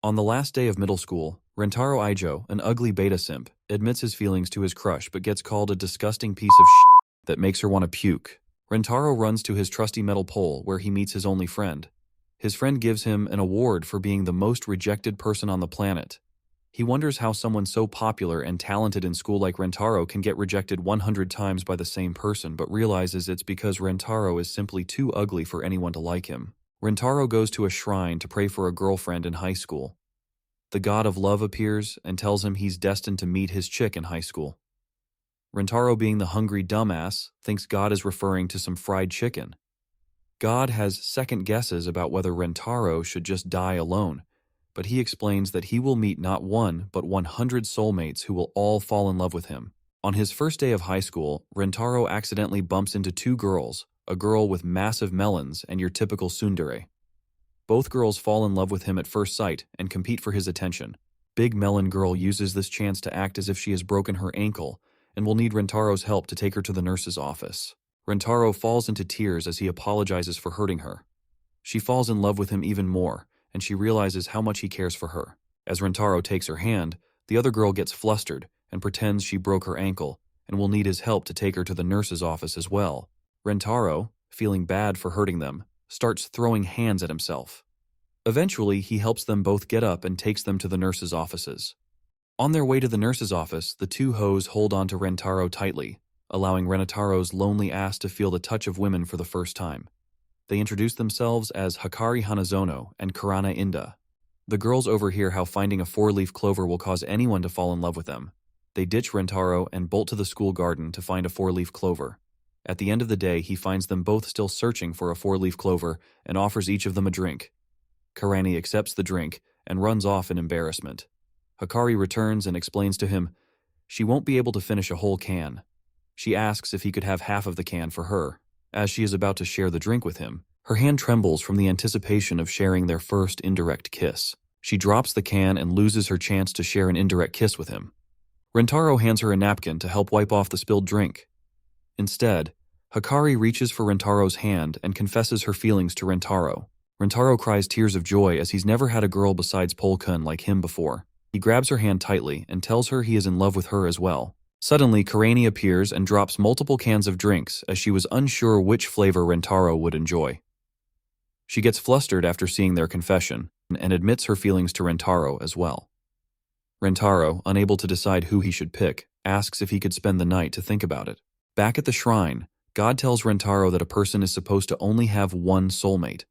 On the last day of middle school, Rentaro Ijo, an ugly beta simp, admits his feelings to his crush but gets called a disgusting piece of shit that makes her want to puke. Rentaro runs to his trusty metal pole where he meets his only friend. His friend gives him an award for being the most rejected person on the planet. He wonders how someone so popular and talented in school like Rentaro can get rejected 100 times by the same person, but realizes it's because Rentaro is simply too ugly for anyone to like him. Rentaro goes to a shrine to pray for a girlfriend in high school. The god of love appears and tells him he's destined to meet his chick in high school. Rentaro, being the hungry dumbass, thinks God is referring to some fried chicken. God has second guesses about whether Rentaro should just die alone, but he explains that he will meet not one but 100 soulmates who will all fall in love with him. On his first day of high school, Rentaro accidentally bumps into two girls, a girl with massive melons and your typical tsundere. Both girls fall in love with him at first sight and compete for his attention. Big Melon Girl uses this chance to act as if she has broken her ankle and will need Rentaro's help to take her to the nurse's office. Rentaro falls into tears as he apologizes for hurting her. She falls in love with him even more, and she realizes how much he cares for her. As Rentaro takes her hand, the other girl gets flustered and pretends she broke her ankle and will need his help to take her to the nurse's office as well. Rentaro, feeling bad for hurting them, starts throwing hands at himself. Eventually, he helps them both get up and takes them to the nurse's offices. On their way to the nurse's office, the two hoes hold on to Rentaro tightly, allowing Rentaro's lonely ass to feel the touch of women for the first time. They introduce themselves as Hikari Hanazono and Karana Inda. The girls overhear how finding a four-leaf clover will cause anyone to fall in love with them. They ditch Rentaro and bolt to the school garden to find a four-leaf clover. At the end of the day, he finds them both still searching for a four-leaf clover and offers each of them a drink. Karani accepts the drink and runs off in embarrassment. Hikari returns and explains to him she won't be able to finish a whole can. She asks if he could have half of the can for her. As she is about to share the drink with him, her hand trembles from the anticipation of sharing their first indirect kiss. She drops the can and loses her chance to share an indirect kiss with him. Rentaro hands her a napkin to help wipe off the spilled drink. Instead, Hikari reaches for Rentaro's hand and confesses her feelings to Rentaro. Rentaro cries tears of joy as he's never had a girl besides Polkun like him before. He grabs her hand tightly and tells her he is in love with her as well. Suddenly, Karani appears and drops multiple cans of drinks as she was unsure which flavor Rentaro would enjoy. She gets flustered after seeing their confession and admits her feelings to Rentaro as well. Rentaro, unable to decide who he should pick, asks if he could spend the night to think about it. Back at the shrine, God tells Rentaro that a person is supposed to only have one soulmate.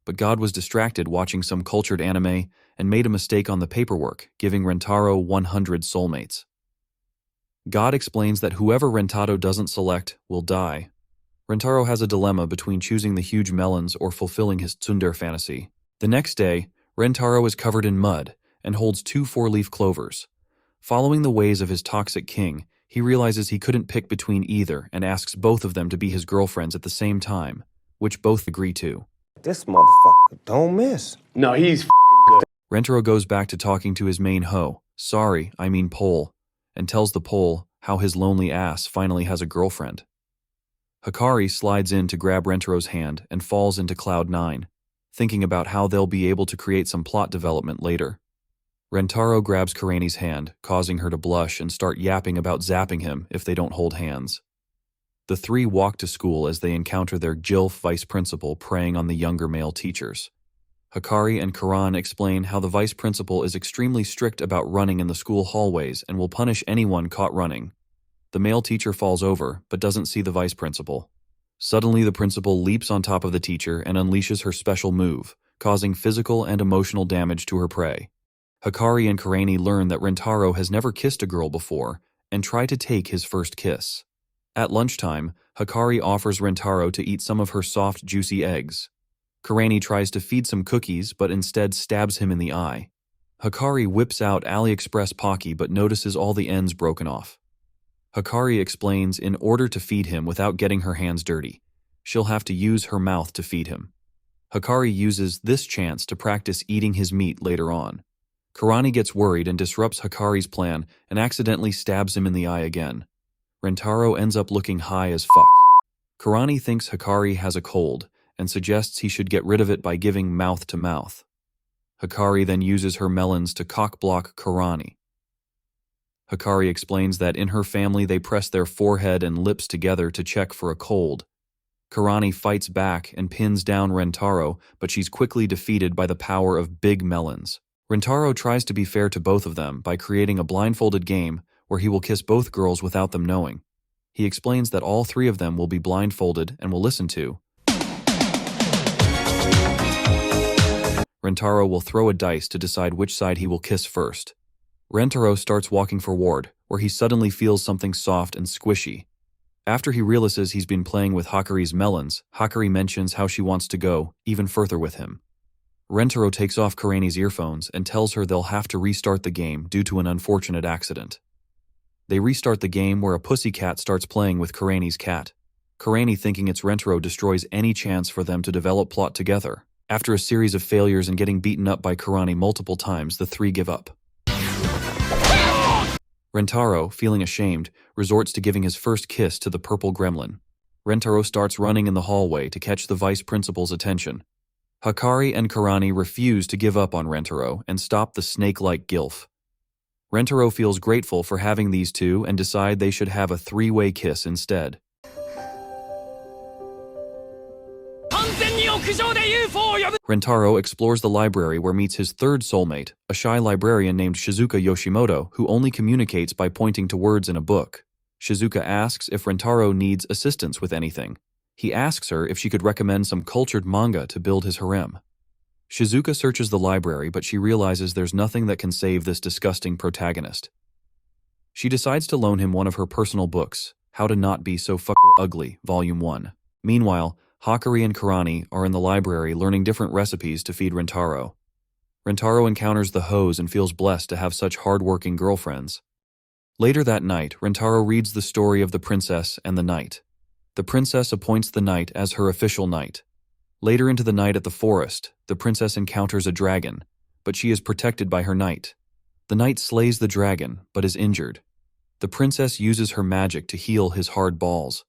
But God was distracted watching some cultured anime and made a mistake on the paperwork, giving Rentaro 100 soulmates. God explains that whoever Rentaro doesn't select will die. Rentaro has a dilemma between choosing the huge melons or fulfilling his tsundere fantasy. The next day, Rentaro is covered in mud and holds two four-leaf clovers. Following the ways of his toxic king, he realizes he couldn't pick between either and asks both of them to be his girlfriends at the same time, which both agree to. This motherfucker don't miss. No, he's Rentaro goes back to talking to his main hoe, Pole, and tells the pole how his lonely ass finally has a girlfriend. Hikari slides in to grab Rentaro's hand and falls into Cloud 9, thinking about how they'll be able to create some plot development later. Rentaro grabs Karani's hand, causing her to blush and start yapping about zapping him if they don't hold hands. The three walk to school as they encounter their GILF vice principal preying on the younger male teachers. Hikari and Karan explain how the vice principal is extremely strict about running in the school hallways and will punish anyone caught running. The male teacher falls over, but doesn't see the vice principal. Suddenly, the principal leaps on top of the teacher and unleashes her special move, causing physical and emotional damage to her prey. Hikari and Karani learn that Rentaro has never kissed a girl before and try to take his first kiss. At lunchtime, Hikari offers Rentaro to eat some of her soft, juicy eggs. Karani tries to feed some cookies, but instead stabs him in the eye. Hikari whips out AliExpress Pocky but notices all the ends broken off. Hikari explains in order to feed him without getting her hands dirty, she'll have to use her mouth to feed him. Hikari uses this chance to practice eating his meat later on. Karani gets worried and disrupts Hikari's plan and accidentally stabs him in the eye again. Rentaro ends up looking high as fuck. Karani thinks Hikari has a cold and suggests he should get rid of it by giving mouth to mouth. Hikari then uses her melons to cock-block Karani. Hikari explains that in her family they press their forehead and lips together to check for a cold. Karani fights back and pins down Rentaro, but she's quickly defeated by the power of big melons. Rentaro tries to be fair to both of them by creating a blindfolded game where he will kiss both girls without them knowing. He explains that all three of them will be blindfolded and will listen to. Rentaro will throw a dice to decide which side he will kiss first. Rentaro starts walking forward, where he suddenly feels something soft and squishy. After he realizes he's been playing with Hikari's melons, Hikari mentions how she wants to go even further with him. Rentaro takes off Karani's earphones and tells her they'll have to restart the game due to an unfortunate accident. They restart the game where a pussycat starts playing with Karani's cat. Karani, thinking it's Rentaro, destroys any chance for them to develop plot together. After a series of failures and getting beaten up by Karani multiple times, the three give up. Rentaro, feeling ashamed, resorts to giving his first kiss to the purple gremlin. Rentaro starts running in the hallway to catch the vice principal's attention. Hikari and Karani refuse to give up on Rentaro and stop the snake-like gilf. Rentaro feels grateful for having these two and decide they should have a three-way kiss instead. Rentaro explores the library where meets his third soulmate, a shy librarian named Shizuka Yoshimoto who only communicates by pointing to words in a book. Shizuka asks if Rentaro needs assistance with anything. He asks her if she could recommend some cultured manga to build his harem. Shizuka searches the library, but she realizes there's nothing that can save this disgusting protagonist. She decides to loan him one of her personal books, How to Not Be So Fucker Ugly, Volume 1. Meanwhile, Hikari and Karani are in the library learning different recipes to feed Rentaro. Rentaro encounters the hoes and feels blessed to have such hard-working girlfriends. Later that night, Rentaro reads the story of the princess and the knight. The princess appoints the knight as her official knight. Later into the night at the forest, the princess encounters a dragon, but she is protected by her knight. The knight slays the dragon, but is injured. The princess uses her magic to heal his hard balls.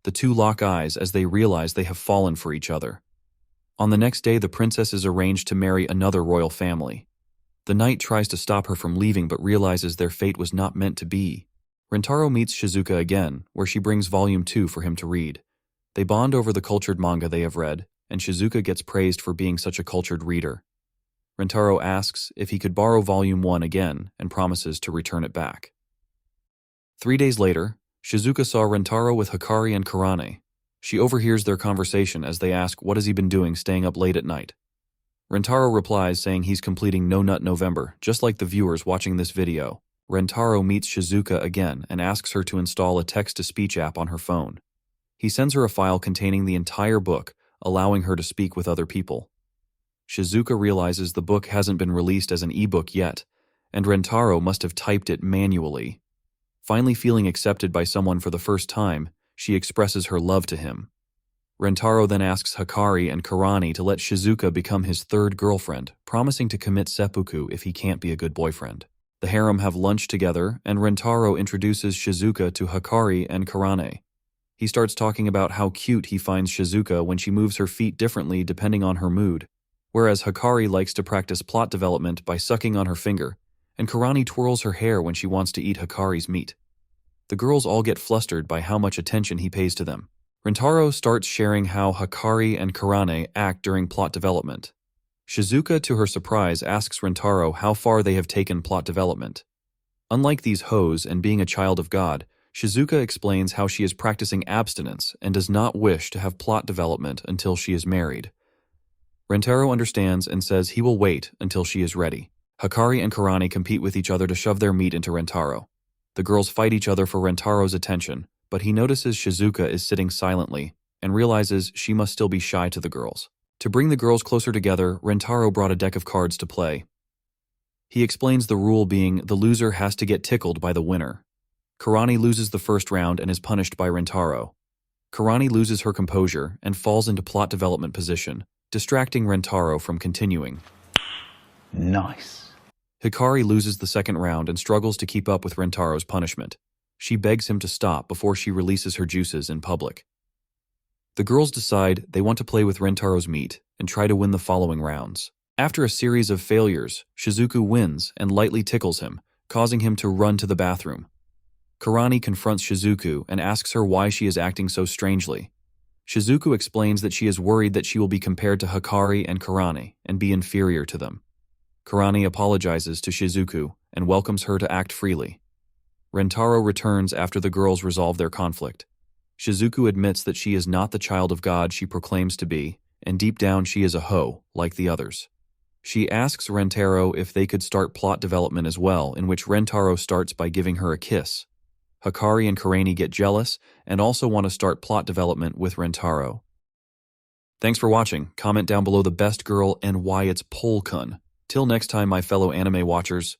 The two lock eyes as they realize they have fallen for each other. On the next day, the princess is arranged to marry another royal family. The knight tries to stop her from leaving but realizes their fate was not meant to be. Rentaro meets Shizuka again, where she brings Volume 2 for him to read. They bond over the cultured manga they have read, and Shizuka gets praised for being such a cultured reader. Rentaro asks if he could borrow Volume 1 again and promises to return it back. 3 days later, Shizuka saw Rentaro with Hikari and Karani. She overhears their conversation as they ask what has he been doing staying up late at night. Rentaro replies saying he's completing No Nut November, just like the viewers watching this video. Rentaro meets Shizuka again and asks her to install a text-to-speech app on her phone. He sends her a file containing the entire book, allowing her to speak with other people. Shizuka realizes the book hasn't been released as an ebook yet, and Rentaro must have typed it manually. Finally feeling accepted by someone for the first time, she expresses her love to him. Rentaro then asks Hikari and Karani to let Shizuka become his third girlfriend, promising to commit seppuku if he can't be a good boyfriend. The harem have lunch together, and Rentaro introduces Shizuka to Hikari and Karani. He starts talking about how cute he finds Shizuka when she moves her feet differently depending on her mood, whereas Hikari likes to practice plot development by sucking on her finger, and Karani twirls her hair when she wants to eat Hikari's meat. The girls all get flustered by how much attention he pays to them. Rentaro starts sharing how Hikari and Karani act during plot development. Shizuka, to her surprise, asks Rentaro how far they have taken plot development. Unlike these hoes and being a child of God, Shizuka explains how she is practicing abstinence and does not wish to have plot development until she is married. Rentaro understands and says he will wait until she is ready. Hikari and Karani compete with each other to shove their meat into Rentaro. The girls fight each other for Rentaro's attention, but he notices Shizuka is sitting silently and realizes she must still be shy to the girls. To bring the girls closer together, Rentaro brought a deck of cards to play. He explains the rule being the loser has to get tickled by the winner. Karani loses the first round and is punished by Rentaro. Karani loses her composure and falls into plot development position, distracting Rentaro from continuing. Nice. Hikari loses the second round and struggles to keep up with Rentaro's punishment. She begs him to stop before she releases her juices in public. The girls decide they want to play with Rentaro's meat and try to win the following rounds. After a series of failures, Shizuku wins and lightly tickles him, causing him to run to the bathroom. Karani confronts Shizuku and asks her why she is acting so strangely. Shizuku explains that she is worried that she will be compared to Hikari and Karani and be inferior to them. Karani apologizes to Shizuku and welcomes her to act freely. Rentaro returns after the girls resolve their conflict. Shizuku admits that she is not the child of God she proclaims to be, and deep down she is a hoe, like the others. She asks Rentaro if they could start plot development as well, in which Rentaro starts by giving her a kiss. Hikari and Karani get jealous and also want to start plot development with Rentaro. Thanks for watching. Comment down below the best girl and why it's Polkun. Till next time, my fellow anime watchers,